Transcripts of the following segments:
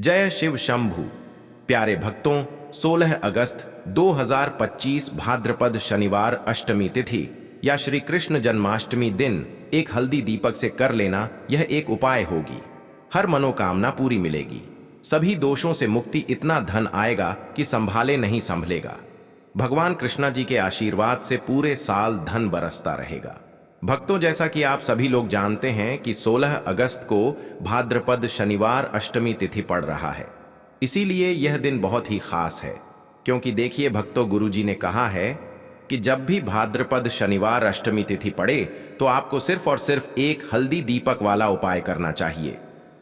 जय शिव शंभु। प्यारे भक्तों, 16 अगस्त 2025 भाद्रपद शनिवार अष्टमी तिथि या श्री कृष्ण जन्माष्टमी दिन एक हल्दी दीपक से कर लेना यह एक उपाय होगी। हर मनोकामना पूरी मिलेगी, सभी दोषों से मुक्ति, इतना धन आएगा कि संभाले नहीं संभलेगा। भगवान कृष्णा जी के आशीर्वाद से पूरे साल धन बरसता रहेगा। भक्तों, जैसा कि आप सभी लोग जानते हैं कि 16 अगस्त को भाद्रपद शनिवार अष्टमी तिथि पड़ रहा है। इसीलिए यह दिन बहुत ही खास है, क्योंकि देखिए भक्तों, गुरुजी ने कहा है कि जब भी भाद्रपद शनिवार अष्टमी तिथि पड़े तो आपको सिर्फ और सिर्फ एक हल्दी दीपक वाला उपाय करना चाहिए।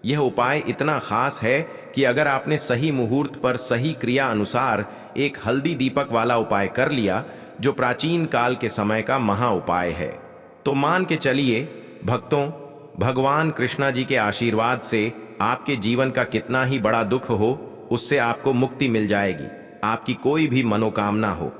यह उपाय इतना खास है कि अगर आपने सही मुहूर्त पर सही क्रिया अनुसार एक हल्दी दीपक वाला उपाय कर लिया, जो प्राचीन काल के समय का महा उपाय है, तो मान के चलिए भक्तों, भगवान कृष्णा जी के आशीर्वाद से आपके जीवन का कितना ही बड़ा दुख हो, उससे आपको मुक्ति मिल जाएगी। आपकी कोई भी मनोकामना हो,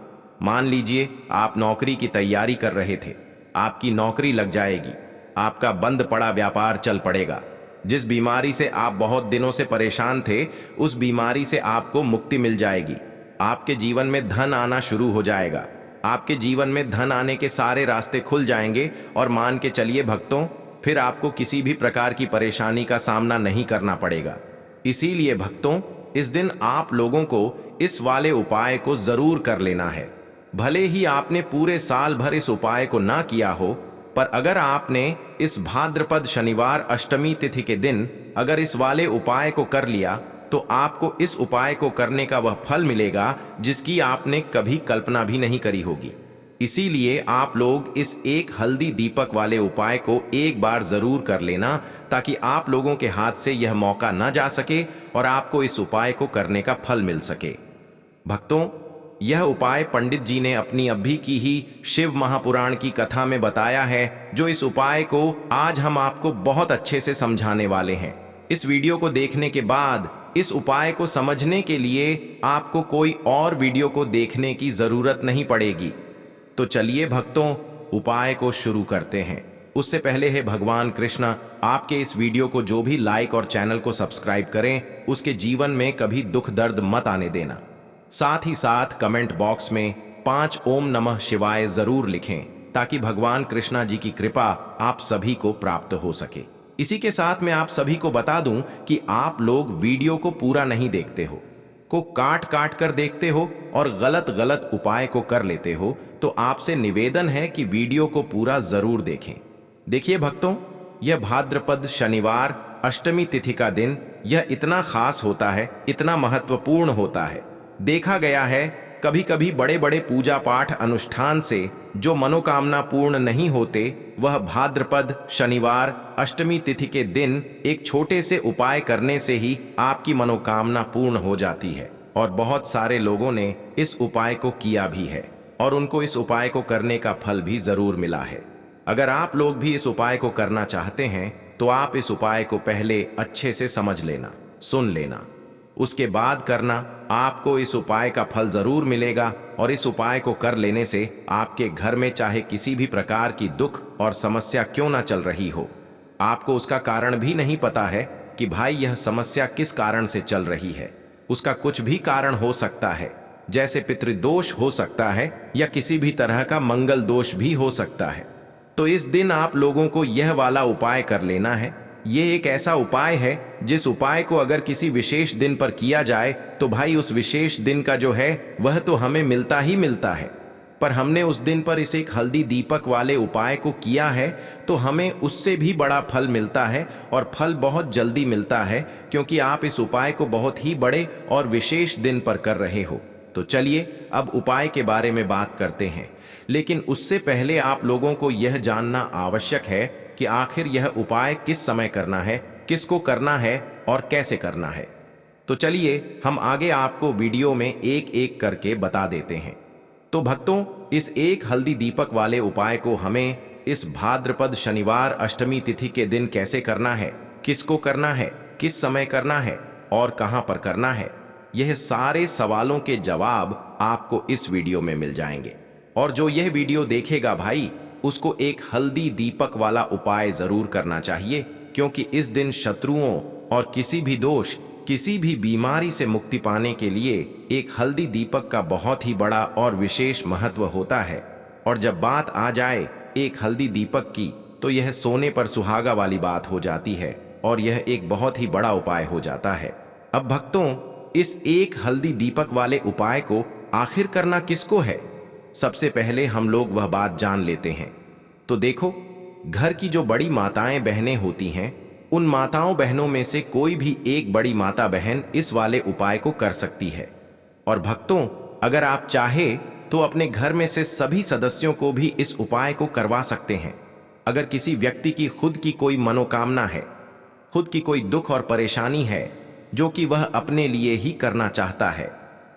मान लीजिए आप नौकरी की तैयारी कर रहे थे, आपकी नौकरी लग जाएगी। आपका बंद पड़ा व्यापार चल पड़ेगा। जिस बीमारी से आप बहुत दिनों से परेशान थे, उस बीमारी से आपको मुक्ति मिल जाएगी। आपके जीवन में धन आना शुरू हो जाएगा। आपके जीवन में धन आने के सारे रास्ते खुल जाएंगे और मान के चलिए भक्तों, फिर आपको किसी भी प्रकार की परेशानी का सामना नहीं करना पड़ेगा। इसीलिए भक्तों, इस दिन आप लोगों को इस वाले उपाय को जरूर कर लेना है। भले ही आपने पूरे साल भर इस उपाय को ना किया हो, पर अगर आपने इस भाद्रपद शनिवार अष्टमी तिथि के दिन अगर इस वाले उपाय को कर लिया, तो आपको इस उपाय को करने का वह फल मिलेगा जिसकी आपने कभी कल्पना भी नहीं करी होगी। इसीलिए आप लोग इस एक हल्दी दीपक वाले उपाय को एक बार जरूर कर लेना, ताकि आप लोगों के हाथ से यह मौका न जा सके और आपको इस उपाय को करने का फल मिल सके। भक्तों, यह उपाय पंडित जी ने अपनी अभी की ही शिव महापुराण की कथा में बताया है, जो इस उपाय को आज हम आपको बहुत अच्छे से समझाने वाले हैं। इस वीडियो को देखने के बाद इस उपाय को समझने के लिए आपको कोई और वीडियो को देखने की जरूरत नहीं पड़ेगी। तो चलिए भक्तों, उपाय को शुरू करते हैं। उससे पहले है भगवान कृष्ण आपके इस वीडियो को जो भी लाइक और चैनल को सब्सक्राइब करें, उसके जीवन में कभी दुख दर्द मत आने देना। साथ ही साथ कमेंट बॉक्स में 5 ओम नमः शिवाय जरूर लिखें, ताकि भगवान कृष्णा जी की कृपा आप सभी को प्राप्त हो सके। इसी के साथ मैं आप सभी को बता दूं कि आप लोग वीडियो को पूरा नहीं देखते हो, को काट काट कर देखते हो और गलत गलत उपाय को कर लेते हो, तो आपसे निवेदन है कि वीडियो को पूरा जरूर देखें। देखिए भक्तों, यह भाद्रपद शनिवार अष्टमी तिथि का दिन यह इतना खास होता है, इतना महत्वपूर्ण होता है। देखा गया है कभी कभी बड़े बड़े पूजा पाठ अनुष्ठान से जो मनोकामना पूर्ण नहीं होते, वह भाद्रपद शनिवार अष्टमी तिथि के दिन एक छोटे से उपाय करने से ही आपकी मनोकामना पूर्ण हो जाती है। और बहुत सारे लोगों ने इस उपाय को किया भी है और उनको इस उपाय को करने का फल भी जरूर मिला है। अगर आप लोग भी इस उपाय को करना चाहते हैं, तो आप इस उपाय को पहले अच्छे से समझ लेना, सुन लेना, उसके बाद करना। आपको इस उपाय का फल जरूर मिलेगा और इस उपाय को कर लेने से आपके घर में चाहे किसी भी प्रकार की दुख और समस्या क्यों ना चल रही हो, आपको उसका कारण भी नहीं पता है कि भाई यह समस्या किस कारण से चल रही है। उसका कुछ भी कारण हो सकता है, जैसे पितृदोष हो सकता है या किसी भी तरह का मंगल दोष भी हो सकता है। तो इस दिन आप लोगों को यह वाला उपाय कर लेना है। यह एक ऐसा उपाय है जिस उपाय को अगर किसी विशेष दिन पर किया जाए, तो भाई उस विशेष दिन का जो है वह तो हमें मिलता ही मिलता है। पर हमने उस दिन पर इस एक हल्दी दीपक वाले उपाय को किया है, तो हमें उससे भी बड़ा फल मिलता है और फल बहुत जल्दी मिलता है, क्योंकि आप इस उपाय को बहुत ही बड़े और विशेष दिन पर कर रहे हो। तो चलिए अब उपाय के बारे में बात करते हैं, लेकिन उससे पहले आप लोगों को यह जानना आवश्यक है कि आखिर यह उपाय किस समय करना है, किसको करना है और कैसे करना है। तो चलिए हम आगे आपको वीडियो में एक एक करके बता देते हैं। तो भक्तों, इस एक हल्दी दीपक वाले उपाय को हमें इस भाद्रपद शनिवार अष्टमी तिथि के दिन कैसे करना है, किसको करना है, किस समय करना है और कहां पर करना है, यह सारे सवालों के जवाब आपको इस वीडियो में मिल जाएंगे। और जो यह वीडियो देखेगा भाई, उसको एक हल्दी दीपक वाला उपाय जरूर करना चाहिए, क्योंकि इस दिन शत्रुओं और किसी भी दोष किसी भी बीमारी से मुक्ति पाने के लिए एक हल्दी दीपक का बहुत ही बड़ा और विशेष महत्व होता है। और जब बात आ जाए एक हल्दी दीपक की, तो यह सोने पर सुहागा वाली बात हो जाती है और यह एक बहुत ही बड़ा उपाय हो जाता है। अब भक्तों, इस एक हल्दी दीपक वाले उपाय को आखिर करना किसको है? सबसे पहले हम लोग वह बात जान लेते हैं। तो देखो, घर की जो बड़ी माताएं बहनें होती हैं, उन माताओं बहनों में से कोई भी एक बड़ी माता बहन इस वाले उपाय को कर सकती है। और भक्तों, अगर आप चाहे तो अपने घर में से सभी सदस्यों को भी इस उपाय को करवा सकते हैं। अगर किसी व्यक्ति की खुद की कोई मनोकामना है, खुद की कोई दुख और परेशानी है जो कि वह अपने लिए ही करना चाहता है,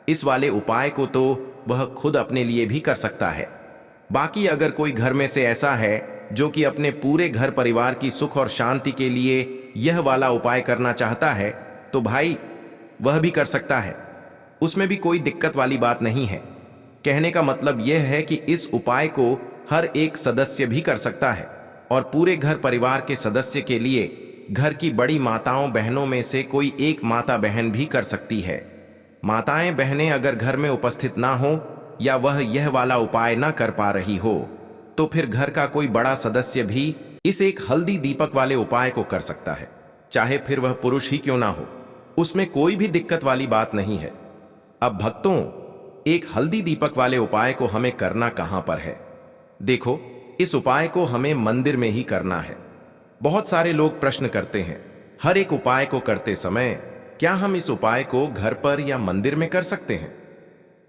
इस वाले उपाय को तो वह खुद अपने लिए भी कर सकता है। बाकी अगर कोई घर में से ऐसा है जो कि अपने पूरे घर परिवार की सुख और शांति के लिए यह वाला उपाय करना चाहता है, तो भाई वह भी कर सकता है। उसमें भी कोई दिक्कत वाली बात नहीं है। कहने का मतलब यह है कि इस उपाय को हर एक सदस्य भी कर सकता है और पूरे घर परिवार के सदस्य के लिए घर की बड़ी माताओं बहनों में से कोई एक माता बहन भी कर सकती है। माताएं बहनें अगर घर में उपस्थित ना हो या वह यह वाला उपाय ना कर पा रही हो, तो फिर घर का कोई बड़ा सदस्य भी इस एक हल्दी दीपक वाले उपाय को कर सकता है, चाहे फिर वह पुरुष ही क्यों ना हो। उसमें कोई भी दिक्कत वाली बात नहीं है। अब भक्तों, एक हल्दी दीपक वाले उपाय को हमें करना कहां पर है? देखो, इस उपाय को हमें मंदिर में ही करना है। बहुत सारे लोग प्रश्न करते हैं, हर एक उपाय को करते समय क्या हम इस उपाय को घर पर या मंदिर में कर सकते हैं?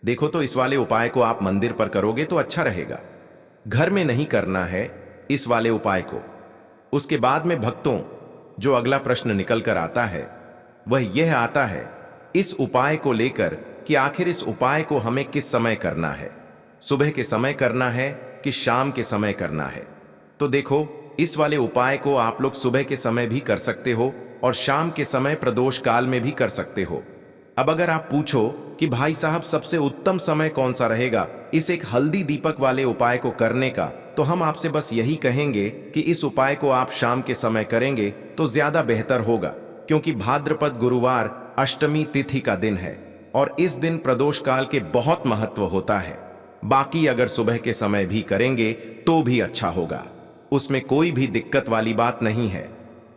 देखो, तो इस वाले उपाय को आप मंदिर पर करोगे तो अच्छा रहेगा, घर में नहीं करना है इस वाले उपाय को। उसके बाद में भक्तों, जो अगला प्रश्न निकल कर आता है वह यह आता है इस उपाय को लेकर कि आखिर इस उपाय को हमें किस समय करना है, सुबह के समय करना है कि शाम के समय करना है? तो देखो, इस वाले उपाय को आप लोग सुबह के समय भी कर सकते हो और शाम के समय प्रदोष काल में भी कर सकते हो। अब अगर आप पूछो कि भाई साहब सबसे उत्तम समय कौन सा रहेगा इस एक हल्दी दीपक वाले उपाय को करने का, तो हम आपसे बस यही कहेंगे कि इस उपाय को आप शाम के समय करेंगे तो ज्यादा बेहतर होगा, क्योंकि भाद्रपद गुरुवार अष्टमी तिथि का दिन है और इस दिन प्रदोष काल के बहुत महत्व होता है। बाकी अगर सुबह के समय भी करेंगे तो भी अच्छा होगा, उसमें कोई भी दिक्कत वाली बात नहीं है।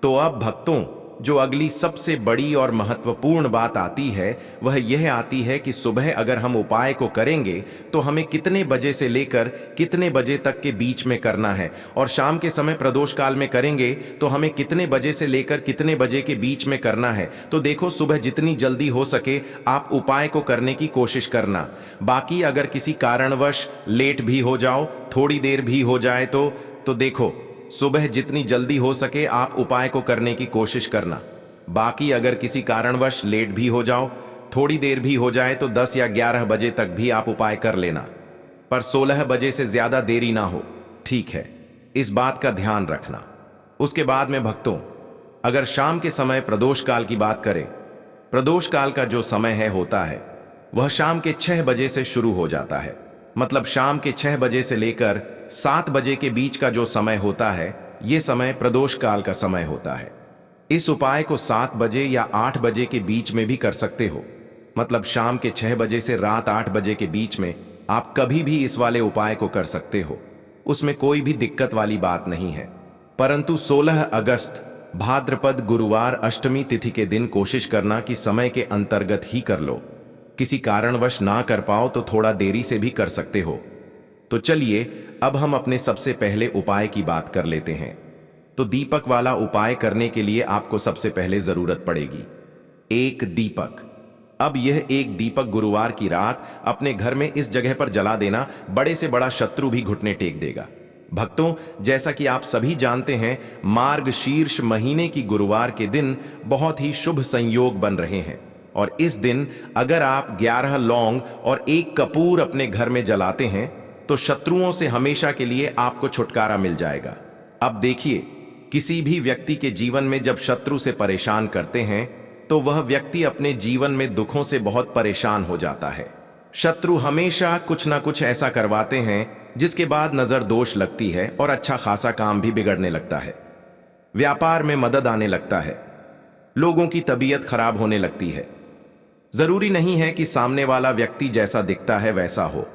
तो अब भक्तों, जो अगली सबसे बड़ी और महत्वपूर्ण बात आती है वह यह आती है कि सुबह अगर हम उपाय को करेंगे तो हमें कितने बजे से लेकर कितने बजे तक के बीच में करना है, और शाम के समय प्रदोष काल में करेंगे तो हमें कितने बजे से लेकर कितने बजे के बीच में करना है। तो देखो, सुबह जितनी जल्दी हो सके आप उपाय को करने की कोशिश करना। बाकी अगर किसी कारणवश लेट भी हो जाओ, थोड़ी देर भी हो जाए तो देखो, सुबह जितनी जल्दी हो सके आप उपाय को करने की कोशिश करना। बाकी अगर किसी कारणवश लेट भी हो जाओ, थोड़ी देर भी हो जाए, तो 10 या 11 बजे तक भी आप उपाय कर लेना, पर 16 बजे से ज्यादा देरी ना हो, ठीक है? इस बात का ध्यान रखना। उसके बाद में भक्तों, अगर शाम के समय प्रदोष काल की बात करें, प्रदोष काल का जो समय होता है वह शाम के 6 बजे से शुरू हो जाता है। मतलब शाम के 6 बजे से लेकर 7 बजे के बीच का जो समय होता है, यह समय प्रदोष काल का समय होता है। इस उपाय को 7 बजे या 8 बजे के बीच में भी कर सकते हो। मतलब शाम के 6 बजे से रात 8 बजे के बीच में आप कभी भी इस वाले उपाय को कर सकते हो, उसमें कोई भी दिक्कत वाली बात नहीं है। परंतु 16 अगस्त भाद्रपद गुरुवार अष्टमी तिथि के दिन कोशिश करना कि समय के अंतर्गत ही कर लो। किसी कारणवश ना कर पाओ तो थोड़ा देरी से भी कर सकते हो। तो चलिए अब हम अपने सबसे पहले उपाय की बात कर लेते हैं। तो दीपक वाला उपाय करने के लिए आपको सबसे पहले जरूरत पड़ेगी एक दीपक। अब यह एक दीपक गुरुवार की रात अपने घर में इस जगह पर जला देना, बड़े से बड़ा शत्रु भी घुटने टेक देगा। भक्तों, जैसा कि आप सभी जानते हैं, मार्गशीर्ष महीने की गुरुवार के दिन बहुत ही शुभ संयोग बन रहे हैं और इस दिन अगर आप 11 लौंग और 1 कपूर अपने घर में जलाते हैं तो शत्रुओं से हमेशा के लिए आपको छुटकारा मिल जाएगा। अब देखिए, किसी भी व्यक्ति के जीवन में जब शत्रु से परेशान करते हैं तो वह व्यक्ति अपने जीवन में दुखों से बहुत परेशान हो जाता है। शत्रु हमेशा कुछ ना कुछ ऐसा करवाते हैं जिसके बाद नजर दोष लगती है और अच्छा खासा काम भी बिगड़ने लगता है, व्यापार में मदद आने लगता है, लोगों की तबीयत खराब होने लगती है। जरूरी नहीं है कि सामने वाला व्यक्ति जैसा दिखता है वैसा हो।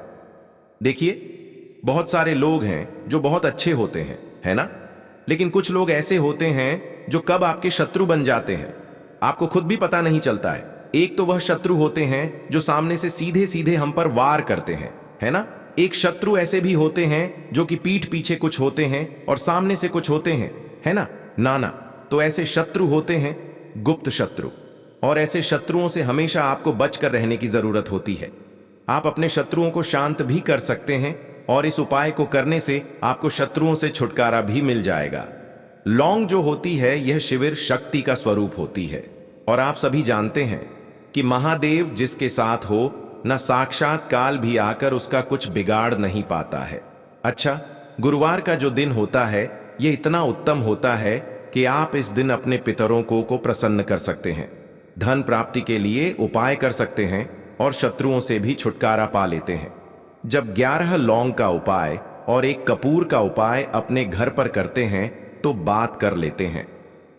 देखिए, बहुत सारे लोग हैं जो बहुत अच्छे होते हैं, है ना? लेकिन कुछ लोग ऐसे होते हैं जो कब आपके शत्रु बन जाते हैं आपको खुद भी पता नहीं चलता है। एक तो वह शत्रु होते हैं जो सामने से सीधे सीधे हम पर वार करते हैं, है ना? एक शत्रु ऐसे भी होते हैं जो कि पीठ पीछे कुछ होते हैं और सामने से कुछ होते हैं, है ना? नाना, तो ऐसे शत्रु होते हैं गुप्त शत्रु, और ऐसे शत्रुओं से हमेशा आपको बचकर रहने की जरूरत होती है। आप अपने शत्रुओं को शांत भी कर सकते हैं और इस उपाय को करने से आपको शत्रुओं से छुटकारा भी मिल जाएगा। लौंग जो होती है यह शिविर शक्ति का स्वरूप होती है, और आप सभी जानते हैं कि महादेव जिसके साथ हो न साक्षात काल भी आकर उसका कुछ बिगाड़ नहीं पाता है। अच्छा, गुरुवार का जो दिन होता है यह इतना उत्तम होता है कि आप इस दिन अपने पितरों को प्रसन्न कर सकते हैं, धन प्राप्ति के लिए उपाय कर सकते हैं और शत्रुओं से भी छुटकारा पा लेते हैं। जब 11 लौंग का उपाय और 1 कपूर का उपाय अपने घर पर करते हैं तो बात कर लेते हैं।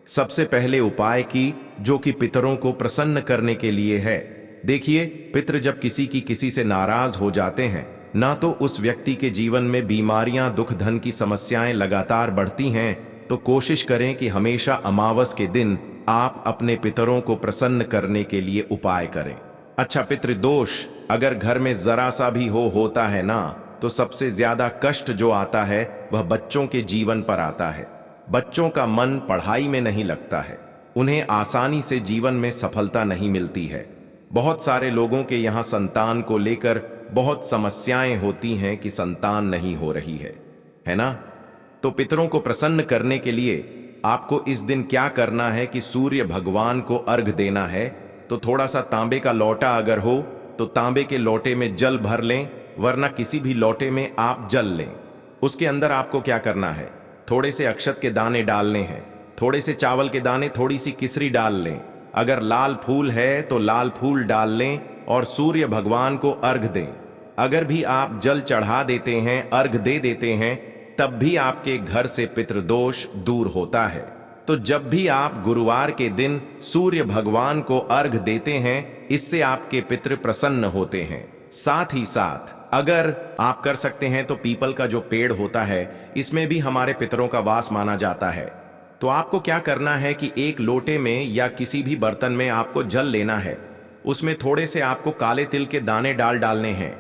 सबसे पहले उपाय की जो कि पितरों को प्रसन्न करने के लिए है। देखिए, पितृ जब किसी से नाराज हो जाते हैं ना तो उस व्यक्ति के जीवन में बीमारियां, दुख, धन की समस्याएं लगातार बढ़ती हैं, तो कोशिश करें कि हमेशा अमावस के दिन आप अपने पितरों को प्रसन्न करने के लिए उपाय करें। अच्छा, पितृदोष अगर घर में जरा सा भी होता है ना, तो सबसे ज्यादा कष्ट जो आता है वह बच्चों के जीवन पर आता है। बच्चों का मन पढ़ाई में नहीं लगता है, उन्हें आसानी से जीवन में सफलता नहीं मिलती है। बहुत सारे लोगों के यहाँ संतान को लेकर बहुत समस्याएं होती हैं कि संतान नहीं हो रही है ना? तो पितरों को प्रसन्न करने के लिए आपको इस दिन क्या करना है कि सूर्य भगवान को अर्घ देना है। तो थोड़ा सा तांबे का लोटा अगर हो तो तांबे के लोटे में जल भर लें, वरना किसी भी लोटे में आप जल लें। उसके अंदर आपको क्या करना है, थोड़े से अक्षत के दाने डालने हैं, थोड़े से चावल के दाने, थोड़ी सी किसरी डाल लें। अगर लाल फूल है तो लाल फूल डाल लें और सूर्य भगवान को अर्घ दें। अगर भी आप जल चढ़ा देते हैं, अर्घ दे देते हैं, तब भी आपके घर से पितृदोष दूर होता है। तो जब भी आप गुरुवार के दिन सूर्य भगवान को अर्घ देते हैं, इससे आपके पितृ प्रसन्न होते हैं। साथ ही साथ अगर आप कर सकते हैं तो पीपल का जो पेड़ होता है इसमें भी हमारे पितरों का वास माना जाता है। तो आपको क्या करना है कि एक लोटे में या किसी भी बर्तन में आपको जल लेना है, उसमें थोड़े से आपको काले तिल के दाने डालने हैं,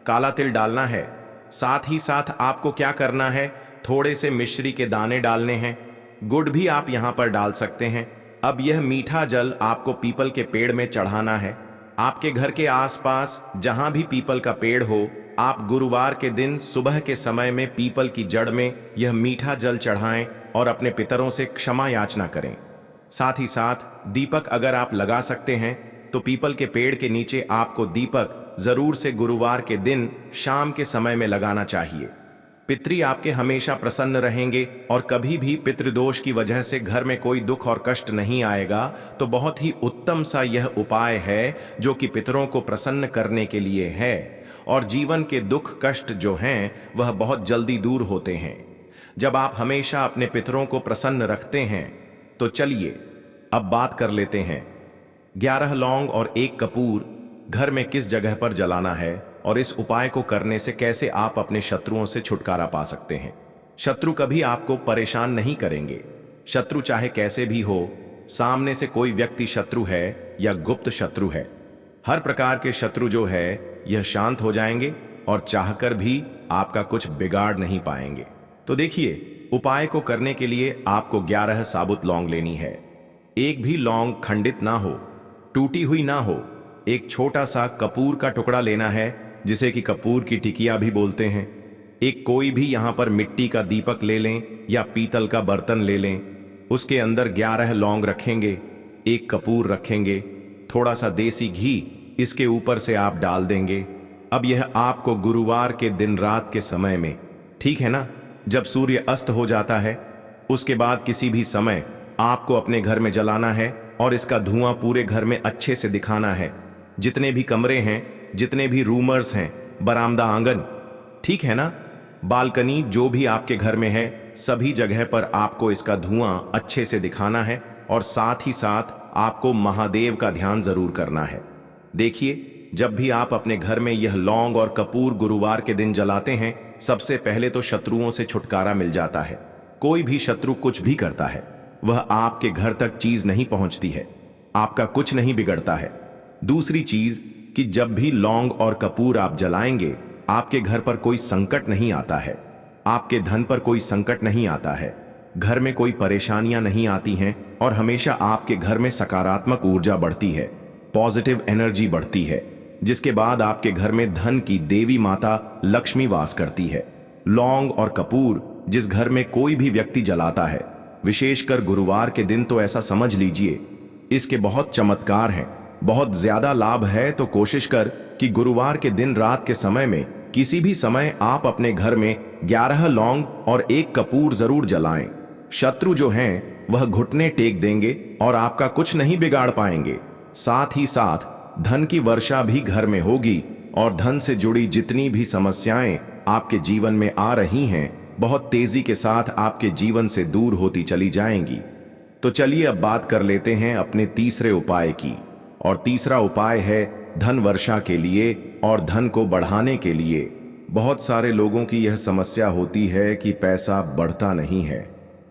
काला तिल डालना है। साथ ही साथ आपको क्या करना है, थोड़े से मिश्री के दाने डालने हैं, गुड़ भी आप यहां पर डाल सकते हैं। अब यह मीठा जल आपको पीपल के पेड़ में चढ़ाना है। आपके घर के आसपास जहां भी पीपल का पेड़ हो, आप गुरुवार के दिन सुबह के समय में पीपल की जड़ में यह मीठा जल चढ़ाएं और अपने पितरों से क्षमा याचना करें। साथ ही साथ दीपक अगर आप लगा सकते हैं तो पीपल के पेड़ के नीचे आपको दीपक जरूर से गुरुवार के दिन शाम के समय में लगाना चाहिए। पितृ आपके हमेशा प्रसन्न रहेंगे और कभी भी पितृदोष की वजह से घर में कोई दुख और कष्ट नहीं आएगा। तो बहुत ही उत्तम सा यह उपाय है जो कि पितरों को प्रसन्न करने के लिए है, और जीवन के दुख कष्ट जो हैं वह बहुत जल्दी दूर होते हैं जब आप हमेशा अपने पितरों को प्रसन्न रखते हैं। तो चलिए अब बात कर लेते हैं 11 लौंग और 1 कपूर घर में किस जगह पर जलाना है और इस उपाय को करने से कैसे आप अपने शत्रुओं से छुटकारा पा सकते हैं। शत्रु कभी आपको परेशान नहीं करेंगे। शत्रु चाहे कैसे भी हो, सामने से कोई व्यक्ति शत्रु है या गुप्त शत्रु है, हर प्रकार के शत्रु जो है यह शांत हो जाएंगे और चाहकर भी आपका कुछ बिगाड़ नहीं पाएंगे। तो देखिए, उपाय को करने के लिए आपको 11 साबुत लौंग लेनी है। एक भी लौंग खंडित ना हो, टूटी हुई ना हो। एक छोटा सा कपूर का टुकड़ा लेना है, जिसे कि कपूर की टिकिया भी बोलते हैं। एक कोई भी यहां पर मिट्टी का दीपक ले लें या पीतल का बर्तन ले लें। उसके अंदर 11 लौंग रखेंगे, 1 कपूर रखेंगे, थोड़ा सा देसी घी इसके ऊपर से आप डाल देंगे। अब यह आपको गुरुवार के दिन रात के समय में, ठीक है ना, जब सूर्य अस्त हो जाता है, उसके बाद किसी भी समय आपको अपने घर में जलाना है और इसका धुआं पूरे घर में अच्छे से दिखाना है। जितने भी कमरे हैं, जितने भी रूमर्स हैं, बरामदा, आंगन, ठीक है ना, बालकनी, जो भी आपके घर में है, सभी जगह पर आपको इसका धुआं अच्छे से दिखाना है। और साथ ही साथ आपको महादेव का ध्यान जरूर करना है। देखिए, जब भी आप अपने घर में यह लौंग और कपूर गुरुवार के दिन जलाते हैं, सबसे पहले तो शत्रुओं से छुटकारा मिल जाता है। कोई भी शत्रु कुछ भी करता है, वह आपके घर तक चीज नहीं पहुंचती है, आपका कुछ नहीं बिगड़ता है। दूसरी चीज कि जब भी लौंग और कपूर आप जलाएंगे, आपके घर पर कोई संकट नहीं आता है, आपके धन पर कोई संकट नहीं आता है, घर में कोई परेशानियां नहीं आती हैं और हमेशा आपके घर में सकारात्मक ऊर्जा बढ़ती है, पॉजिटिव एनर्जी बढ़ती है, जिसके बाद आपके घर में धन की देवी माता लक्ष्मी वास करती है। लौंग और कपूर जिस घर में कोई भी व्यक्ति जलाता है, विशेषकर गुरुवार के दिन, तो ऐसा समझ लीजिए इसके बहुत चमत्कार हैं, बहुत ज्यादा लाभ है। तो कोशिश कर कि गुरुवार के दिन रात के समय में किसी भी समय आप अपने घर में 11 लौंग और 1 कपूर जरूर जलाएं। शत्रु जो हैं वह घुटने टेक देंगे और आपका कुछ नहीं बिगाड़ पाएंगे। साथ ही साथ धन की वर्षा भी घर में होगी और धन से जुड़ी जितनी भी समस्याएं आपके जीवन में आ रही हैं, बहुत तेजी के साथ आपके जीवन से दूर होती चली जाएंगी। तो चलिए अब बात कर लेते हैं अपने तीसरे उपाय की। और तीसरा उपाय है धन वर्षा के लिए और धन को बढ़ाने के लिए। बहुत सारे लोगों की यह समस्या होती है कि पैसा बढ़ता नहीं है।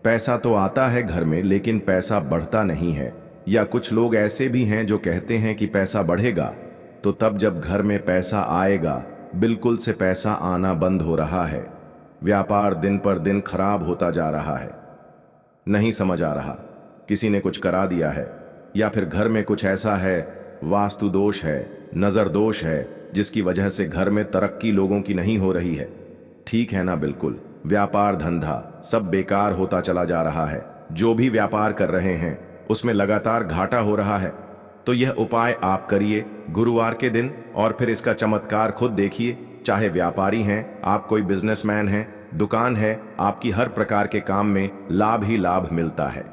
पैसा तो आता है घर में, लेकिन पैसा बढ़ता नहीं है। या कुछ लोग ऐसे भी हैं जो कहते हैं कि पैसा बढ़ेगा, तो तब जब घर में पैसा आएगा, बिल्कुल से पैसा आना बंद हो रहा है। व्यापार दिन पर दिन खराब होता जा रहा है। नहीं समझ आ रहा, किसी ने कुछ करा दिया है, या फिर घर में कुछ ऐसा है, वास्तु दोष है, नजर दोष है, जिसकी वजह से घर में तरक्की लोगों की नहीं हो रही है। ठीक है ना? बिल्कुल व्यापार धंधा सब बेकार होता चला जा रहा है। जो भी व्यापार कर रहे हैं उसमें लगातार घाटा हो रहा है। तो यह उपाय आप करिए गुरुवार के दिन, और फिर इसका चमत्कार खुद देखिए। चाहे व्यापारी हैं आप, कोई बिजनेसमैन हैं, दुकान है, आपकी हर प्रकार के काम में लाभ ही लाभ मिलता है।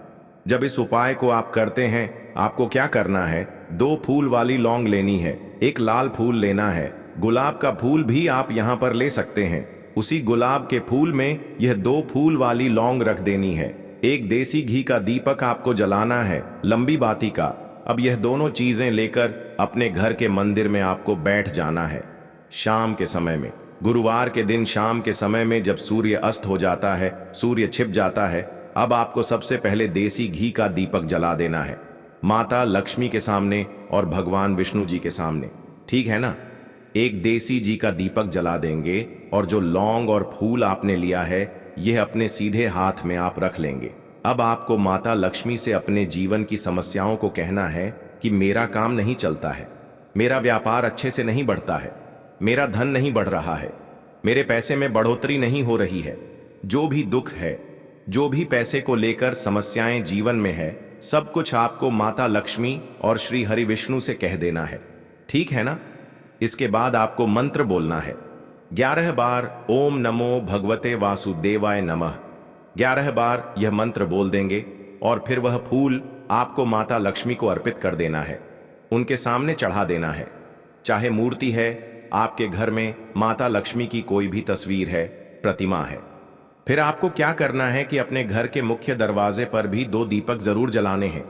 जब इस उपाय को आप करते हैं, आपको क्या करना है, 2 फूल वाली लौंग लेनी है, 1 लाल फूल लेना है, गुलाब का फूल भी आप यहाँ पर ले सकते हैं। उसी गुलाब के फूल में यह 2 फूल वाली लौंग रख देनी है। 1 देसी घी का दीपक आपको जलाना है, लंबी बाती का। अब यह दोनों चीजें लेकर अपने घर के मंदिर में आपको बैठ जाना है। शाम के समय में, गुरुवार के दिन शाम के समय में, जब सूर्य अस्त हो जाता है, सूर्य छिप जाता है, अब आपको सबसे पहले देसी घी का दीपक जला देना है, माता लक्ष्मी के सामने और भगवान विष्णु जी के सामने। ठीक है ना? 1 देसी घी का दीपक जला देंगे और जो लौंग और फूल आपने लिया है, यह अपने सीधे हाथ में आप रख लेंगे। अब आपको माता लक्ष्मी से अपने जीवन की समस्याओं को कहना है कि मेरा काम नहीं चलता है, मेरा व्यापार अच्छे से नहीं बढ़ता है, मेरा धन नहीं बढ़ रहा है, मेरे पैसे में बढ़ोतरी नहीं हो रही है। जो भी दुख है, जो भी पैसे को लेकर समस्याएं जीवन में है, सब कुछ आपको माता लक्ष्मी और श्री हरि विष्णु से कह देना है। ठीक है ना? इसके बाद आपको मंत्र बोलना है 11 बार, ओम नमो भगवते वासुदेवाय नमः। 11 बार यह मंत्र बोल देंगे और फिर वह फूल आपको माता लक्ष्मी को अर्पित कर देना है, उनके सामने चढ़ा देना है। चाहे मूर्ति है, आपके घर में माता लक्ष्मी की कोई भी तस्वीर है, प्रतिमा है। फिर आपको क्या करना है कि अपने घर के मुख्य दरवाजे पर भी 2 दीपक जरूर जलाने हैं।